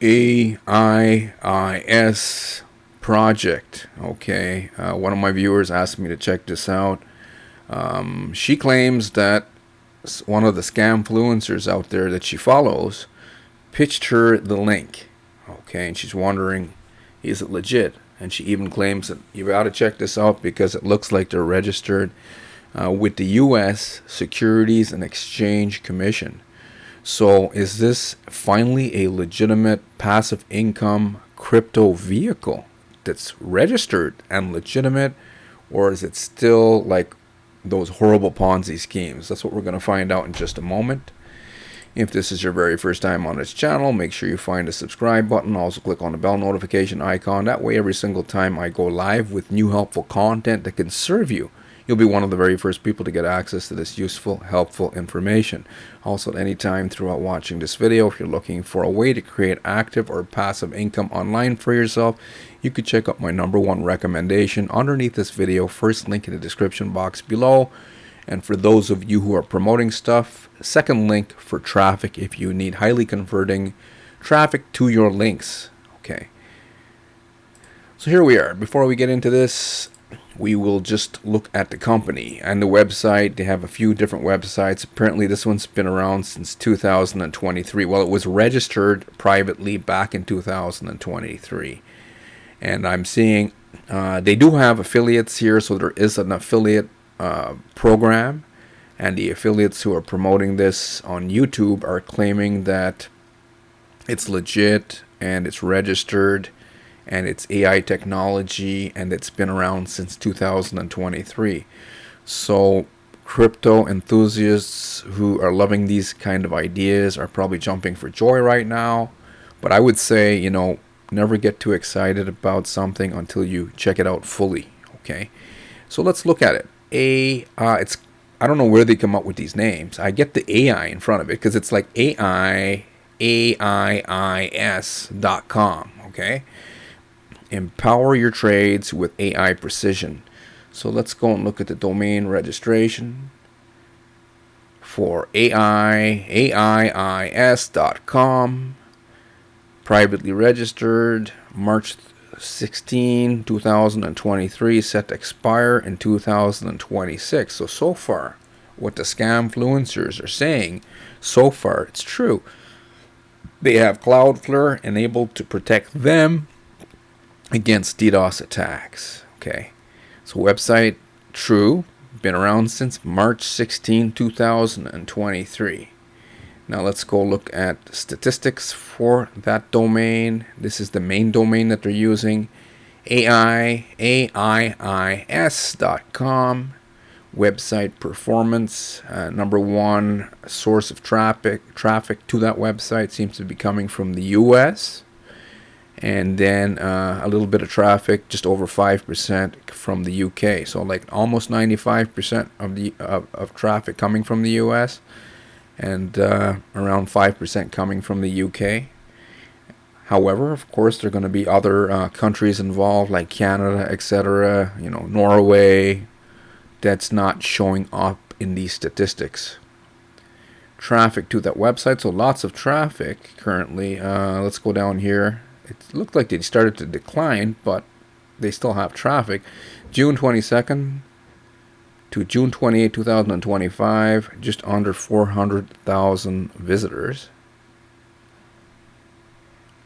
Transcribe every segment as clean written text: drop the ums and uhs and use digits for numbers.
AIIS project. Okay, one of my viewers asked me to check this out. She claims that one of the scamfluencers out there that she follows pitched her the link. Okay, and she's wondering, is it legit? And she even claims that you got to check this out because it looks like they're registered with the U.S. Securities and Exchange Commission. So, is this finally a legitimate passive income crypto vehicle that's registered and legitimate, or is it still like those horrible Ponzi schemes? That's what we're going to find out in just a moment. If this is your very first time on this channel, make sure you find the subscribe button. Also click on the bell notification icon. That way every single time I go live with new helpful content that can serve you, you'll be one of the very first people to get access to this useful, helpful information. Also, at any time throughout watching this video, if you're looking for a way to create active or passive income online for yourself, you could check out my #1 recommendation underneath this video. First link in the description box below. And for those of you who are promoting stuff, second link for traffic if you need highly converting traffic to your links. Okay. So here we are. Before we get into this, we will just look at the company and the website. They have a few different websites. Apparently this one's been around since 2023. Well, it was registered privately back in 2023. And I'm seeing they do have affiliates here, so there is an affiliate program, and the affiliates who are promoting this on YouTube are claiming that it's legit and it's registered and it's AI technology and it's been around since 2023. So crypto enthusiasts who are loving these kind of ideas are probably jumping for joy right now. But I would say, never get too excited about something until you check it out fully. Okay, so let's look at it. It's, I don't know where they come up with these names. I get the AI in front of it because it's like AIIS.com. Okay, empower your trades with AI precision. So let's go and look at the domain registration for AIIS.com. Privately registered March 16, 2023, set to expire in 2026. So far, what the scamfluencers are saying, so far it's true. They have Cloudflare enabled to protect them against DDoS attacks. Okay, so website true, been around since March 16, 2023. Now let's go look at statistics for that domain. This is the main domain that they're using. AIIS.com. Website performance. #1 source of traffic to that website seems to be coming from the US. And then a little bit of traffic, just over 5% from the UK. So like almost 95% of traffic coming from the US. And around 5% coming from the UK. However, of course, there are going to be other countries involved, like Canada, etc., Norway, that's not showing up in these statistics. Traffic to that website, so lots of traffic currently. Let's go down here. It looked like they started to decline, but they still have traffic. June 22nd. To June 28, 2025, just under 400,000 visitors.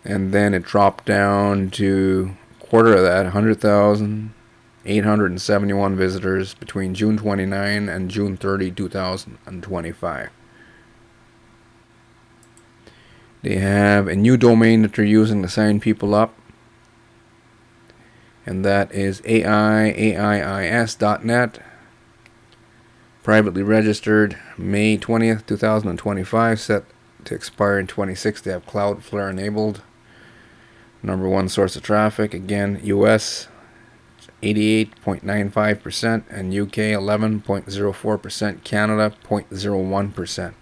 And then it dropped down to a quarter of that, 100,871 visitors between June 29 and June 30, 2025. They have a new domain that they're using to sign people up. And that is AIIS.net. Privately registered May 20th, 2025, set to expire in 26. They have Cloudflare enabled. #1 source of traffic, again, US 88.95% and UK 11.04%, Canada 0.01%.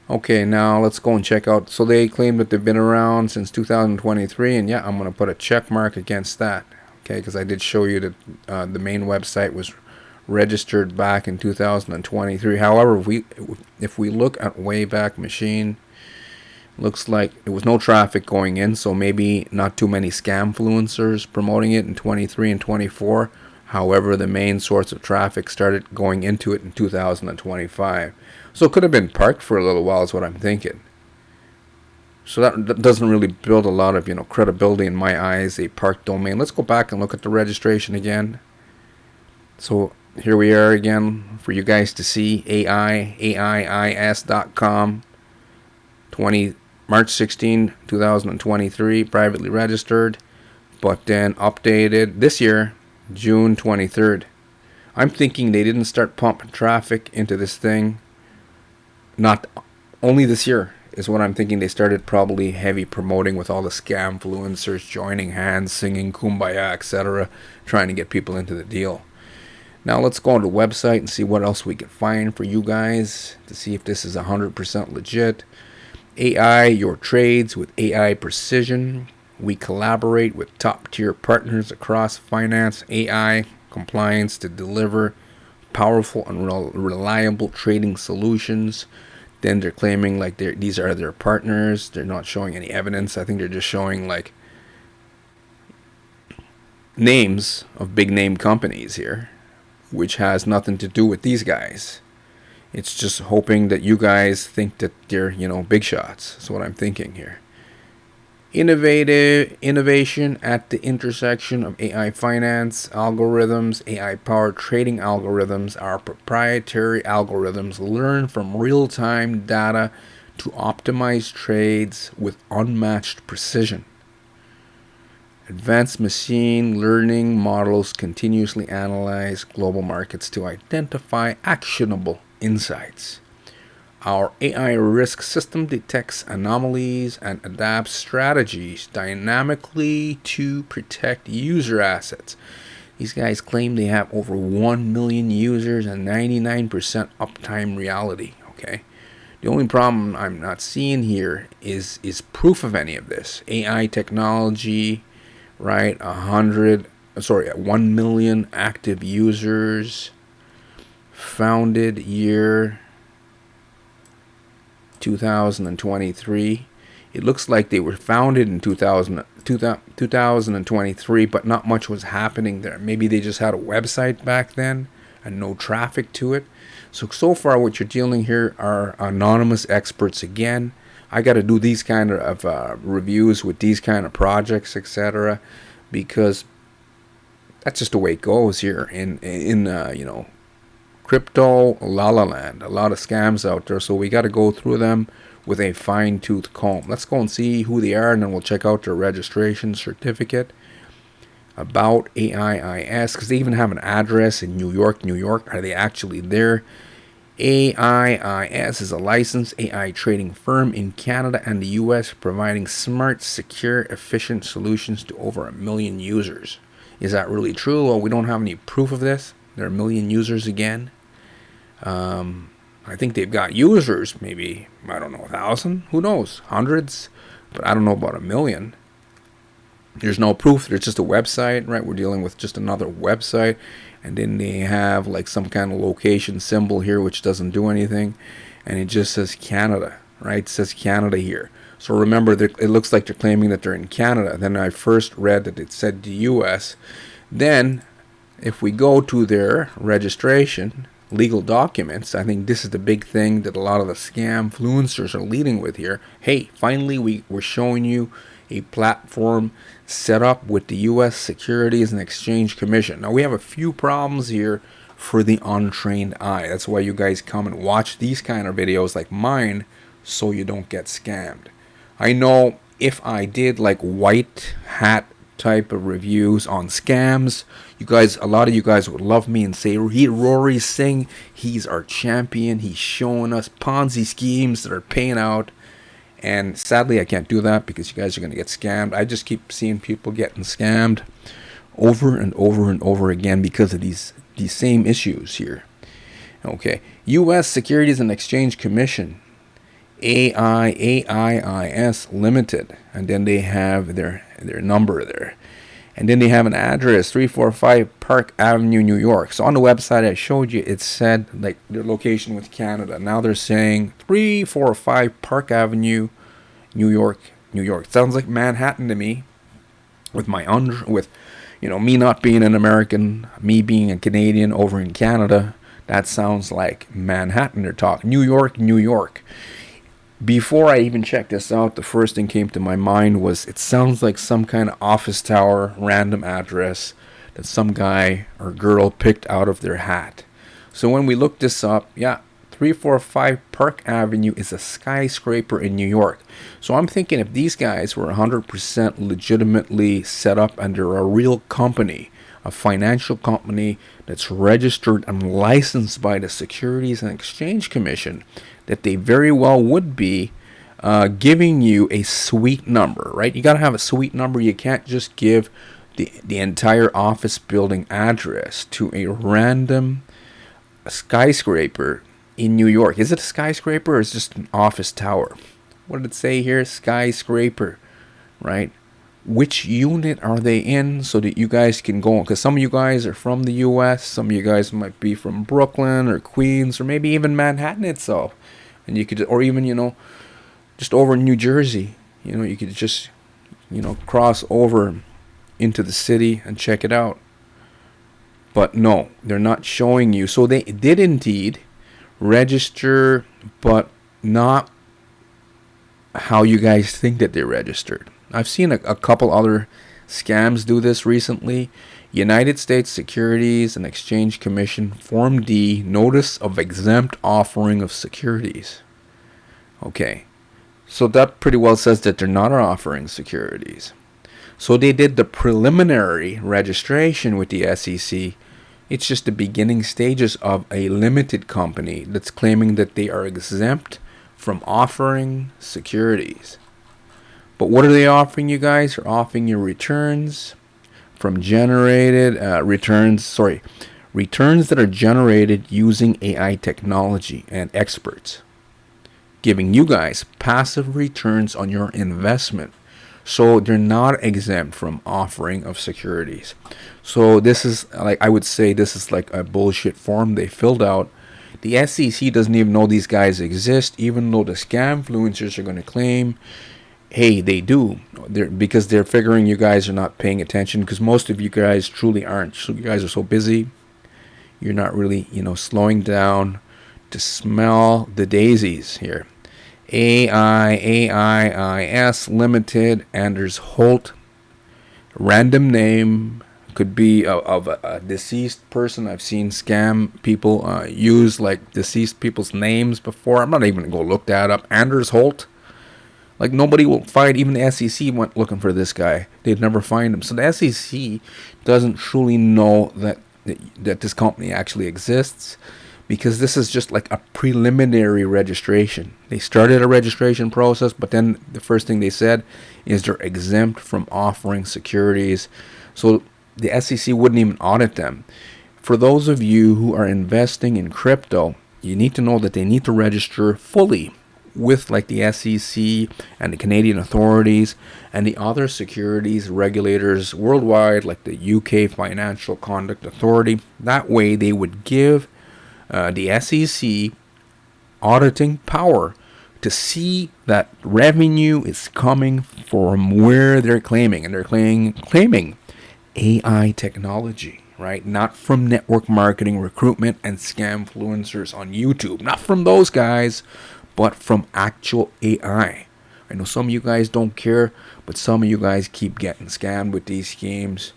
Okay, now let's go and check out. So they claim that they've been around since 2023, and yeah, I'm going to put a check mark against that. Okay, because I did show you that the main website was registered back in 2023. However, if we look at Wayback Machine, Looks like there was no traffic going in, so maybe not too many scam influencers promoting it in 23 and 24. However, the main source of traffic started going into it in 2025. So it could have been parked for a little while is what I'm thinking. So that doesn't really build a lot of, credibility in my eyes, a parked domain. Let's go back and look at the registration again. So here we are again for you guys to see. AIIS.com, March 16, 2023, privately registered, but then updated this year, June 23rd. I'm thinking they didn't start pumping traffic into this thing, not only this year, is what I'm thinking. They started probably heavy promoting with all the scam influencers joining hands, singing Kumbaya, etc., trying to get people into the deal. Now let's go on the website and see what else we can find for you guys to see if this is 100% legit. AI Your Trades with AI Precision. We collaborate with top-tier partners across finance, AI, compliance to deliver powerful and reliable trading solutions. Then they're claiming like these are their partners. They're not showing any evidence. I think they're just showing like names of big name companies here, which has nothing to do with these guys. It's just hoping that you guys think that they're, big shots. That's what I'm thinking here. Innovation at the intersection of AI finance algorithms, AI-powered trading algorithms. Our proprietary algorithms learn from real-time data to optimize trades with unmatched precision. Advanced machine learning models continuously analyze global markets to identify actionable insights. Our AI risk system detects anomalies and adapts strategies dynamically to protect user assets. These guys claim they have over 1 million users and 99% uptime reality. Okay. The only problem I'm not seeing here is proof of any of this. AI technology, right? 1 million active users. Founded year 2023. It looks like they were founded in 2023, but not much was happening there. Maybe they just had a website back then and no traffic to it. So far what you're dealing here are anonymous experts again. I got to do these kind of reviews with these kind of projects, etc., because that's just the way it goes here in crypto la la land. A lot of scams out there, so we got to go through them with a fine-tooth comb. Let's go and see who they are, and then we'll check out their registration certificate. About AIIS, because they even have an address in New York. Are they actually there? AIIS is a licensed AI trading firm in Canada and the US, providing smart, secure, efficient solutions to over 1 million users. Is that really true? Well, we don't have any proof of this. There are 1 million users again. I think they've got users, maybe, 1,000, who knows, hundreds, but I don't know about 1 million. There's no proof. There's just a website, right? We're dealing with just another website, and then they have like some kind of location symbol here which doesn't do anything, and it just says Canada, right? It says Canada here. So remember, it looks like they're claiming that they're in Canada. Then I first read that it said the US. Then if we go to their registration, legal documents, I think this is the big thing that a lot of the scam influencers are leading with here. Hey, finally we're showing you a platform set up with the U.S. Securities and Exchange Commission. Now we have a few problems here for the untrained eye. That's why you guys come and watch these kind of videos like mine, so you don't get scammed. I know if I did like white hat type of reviews on scams, a lot of you guys would love me and say, Rory Singh, he's our champion. He's showing us Ponzi schemes that are paying out. And sadly, I can't do that because you guys are going to get scammed. I just keep seeing people getting scammed over and over and over again because of these same issues here. Okay, U.S. Securities and Exchange Commission, AIIS Limited, and then they have their number there. And then they have an address, 345 Park Avenue, New York. So on the website I showed you, it said like their location was Canada. Now they're saying 345 Park Avenue, New York, New York. Sounds like Manhattan to me. With me not being an American, me being a Canadian over in Canada, that sounds like Manhattan they're talking. New York, New York. Before I even checked this out, the first thing came to my mind was it sounds like some kind of office tower, random address that some guy or girl picked out of their hat. So when we looked this up, yeah, 345 Park Avenue is a skyscraper in New York. So I'm thinking if these guys were 100% legitimately set up under a real company, a financial company that's registered and licensed by the Securities and Exchange Commission, that they very well would be giving you a suite number, right? You got to have a suite number. You can't just give the entire office building address to a random skyscraper in New York. Is it a skyscraper or is it just an office tower? What did it say here? Skyscraper, right? Which unit are they in so that you guys can go on? Because some of you guys are from the U.S., some of you guys might be from Brooklyn or Queens or maybe even Manhattan itself. And you could, or even, just over in New Jersey, you could just, cross over into the city and check it out. But no, they're not showing you. So they did indeed register, but not how you guys think that they registered. I've seen a couple other scams do this recently. United States Securities and Exchange Commission Form D, Notice of Exempt Offering of Securities. Okay, so that pretty well says that they're not offering securities. So they did the preliminary registration with the SEC. It's just the beginning stages of a limited company that's claiming that they are exempt from offering securities. But what are they offering you guys? They're offering you returns from generated returns that are generated using AI technology and experts, giving you guys passive returns on your investment. So they're not exempt from offering of securities. So this is I would say this is like a bullshit form they filled out. The SEC doesn't even know these guys exist, even though the scam influencers are going to claim, hey, they do. Because they're figuring you guys are not paying attention, because most of you guys truly aren't. So you guys are so busy. You're not really, slowing down to smell the daisies here. AIS Limited, Anders Holt, random name, could be of a deceased person. I've seen scam people use like deceased people's names before. I'm not even going to go look that up. Anders Holt. Like nobody will find, even the SEC went looking for this guy. They'd never find him. So the SEC doesn't truly know that this company actually exists, because this is just like a preliminary registration. They started a registration process, but then the first thing they said is they're exempt from offering securities. So the SEC wouldn't even audit them. For those of you who are investing in crypto, you need to know that they need to register fully with like the SEC and the Canadian authorities and the other securities regulators worldwide, like the UK Financial Conduct Authority. That way they would give the SEC auditing power to see that revenue is coming from where they're claiming. And they're claiming AI technology, right? Not from network marketing, recruitment, and scam influencers on YouTube. Not from those guys, but from actual AI. I know some of you guys don't care, but some of you guys keep getting scammed with these schemes.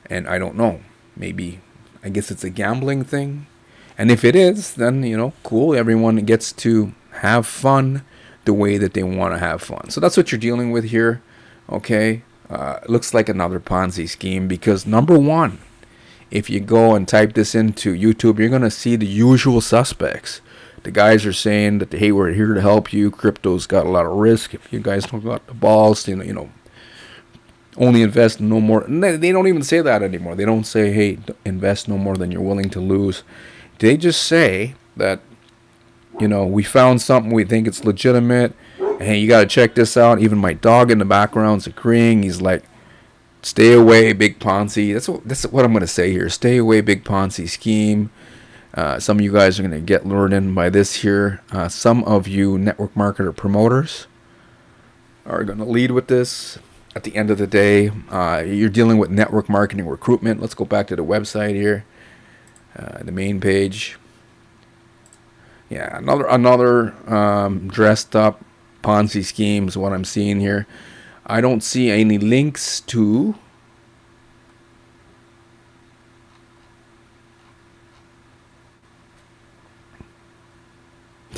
And I don't know. Maybe, I guess it's a gambling thing. And if it is, then, cool. Everyone gets to have fun the way that they want to have fun. So that's what you're dealing with here. Okay. Looks like another Ponzi scheme, because number one, if you go and type this into YouTube, you're going to see the usual suspects. The guys are saying that, hey, we're here to help you. Crypto's got a lot of risk. If you guys don't got the balls, only invest no more. They don't even say that anymore. They don't say, hey, invest no more than you're willing to lose. They just say that, we found something, we think it's legitimate. Hey, you got to check this out. Even my dog in the background's agreeing. He's like, stay away, big Ponzi. That's what I'm going to say here. Stay away, big Ponzi scheme. Some of you guys are going to get lured in by this here. Some of you network marketer promoters are going to lead with this. At the end of the day, you're dealing with network marketing recruitment. Let's go back to the website here, the main page. Yeah, another dressed up Ponzi scheme is what I'm seeing here. I don't see any links to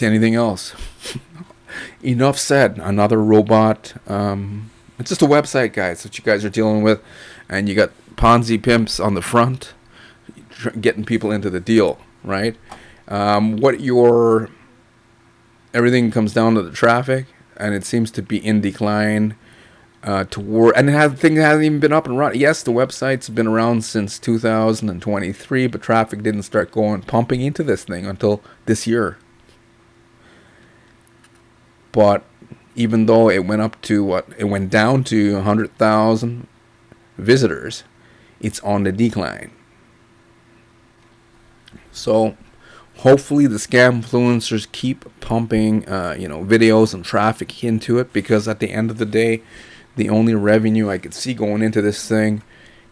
anything else. Enough said. Another robot. It's just a website, guys, that you guys are dealing with, and you got Ponzi pimps on the front, getting people into the deal, right? Everything comes down to the traffic, and it seems to be in decline. Thing hasn't even been up and running. Yes, the website's been around since 2023, but traffic didn't start pumping into this thing until this year. But even though it went down to 100,000 visitors, it's on the decline. So hopefully the scam influencers keep pumping videos and traffic into it, because at the end of the day, the only revenue I could see going into this thing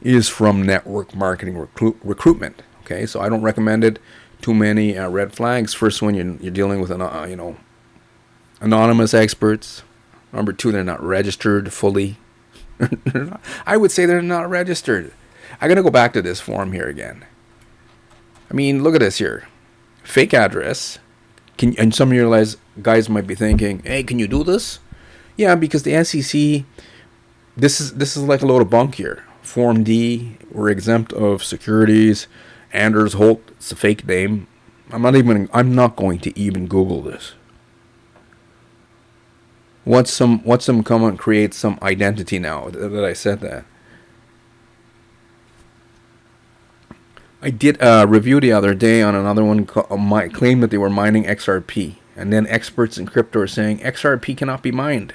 is from network marketing recruitment. Okay, so I don't recommend it. Too many red flags. First one, you're dealing with anonymous experts. Number two, they're not registered fully. I would say they're not registered. I'm gonna go back to this form here again. I mean, look at this here. Fake address. And some of you guys might be thinking, hey, can you do this? Yeah, because the SEC, this is like a load of bunk here. Form D, we're exempt of securities. Anders Holt, it's a fake name. I'm not going to even Google this. What's some come and create some identity now that I said that? I did a review the other day on another one claim that they were mining XRP, and then experts in crypto are saying XRP cannot be mined.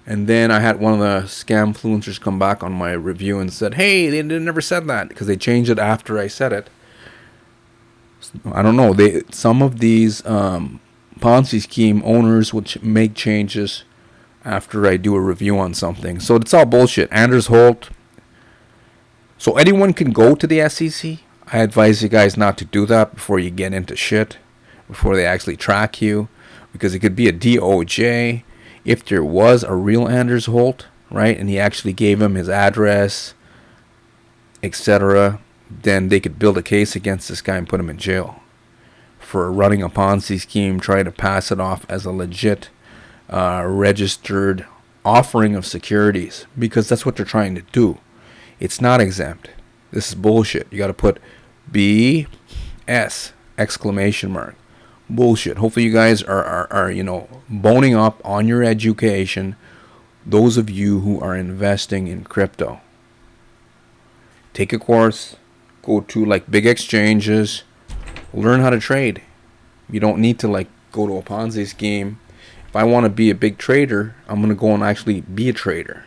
And then I had one of the scam influencers come back on my review and said, hey, they never said that, because they changed it after I said it. I don't know. Some of these Ponzi scheme owners will make changes after I do a review on something. So it's all bullshit. Anders Holt. So anyone can go to the SEC. I advise you guys not to do that before you get into shit, before they actually track you, because it could be a DOJ. If there was a real Anders Holt, right, and he actually gave him his address, etc., then they could build a case against this guy and put him in jail for running a Ponzi scheme, trying to pass it off as a legit registered offering of securities, because that's what they're trying to do. It's not exempt. This is bullshit. You got to put BS exclamation mark. Bullshit. Hopefully you guys are boning up on your education, those of you who are investing in crypto. Take a course, go to like big exchanges, learn how to trade. You don't need to go to a Ponzi scheme. If I want to be a big trader, I'm going to go and actually be a trader,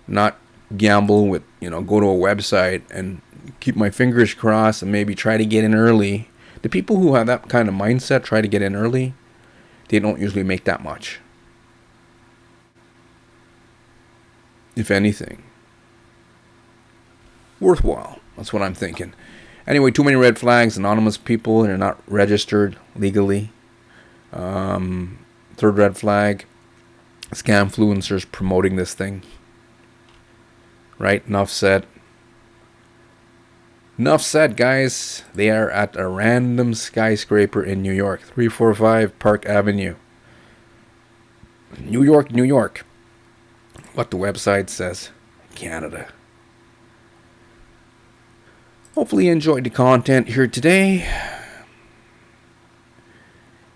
not gamble with, go to a website and keep my fingers crossed and maybe try to get in early. The people who have that kind of mindset, try to get in early, they don't usually make that much. If anything. Worthwhile. That's what I'm thinking. Anyway, too many red flags. Anonymous people, they're not registered legally. Third red flag. Scam influencers promoting this thing. Right? Enough said. Enough said, guys. They are at a random skyscraper in New York. 345 Park Avenue. New York, New York. What the website says. Canada. Hopefully you enjoyed the content here today.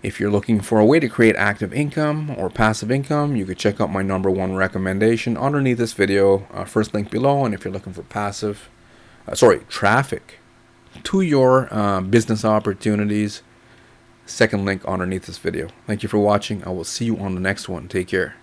If you're looking for a way to create active income or passive income, you could check out my #1 recommendation underneath this video. First link below. And if you're looking for traffic to your business opportunities, second link underneath this video. Thank you for watching. I will see you on the next one. Take care.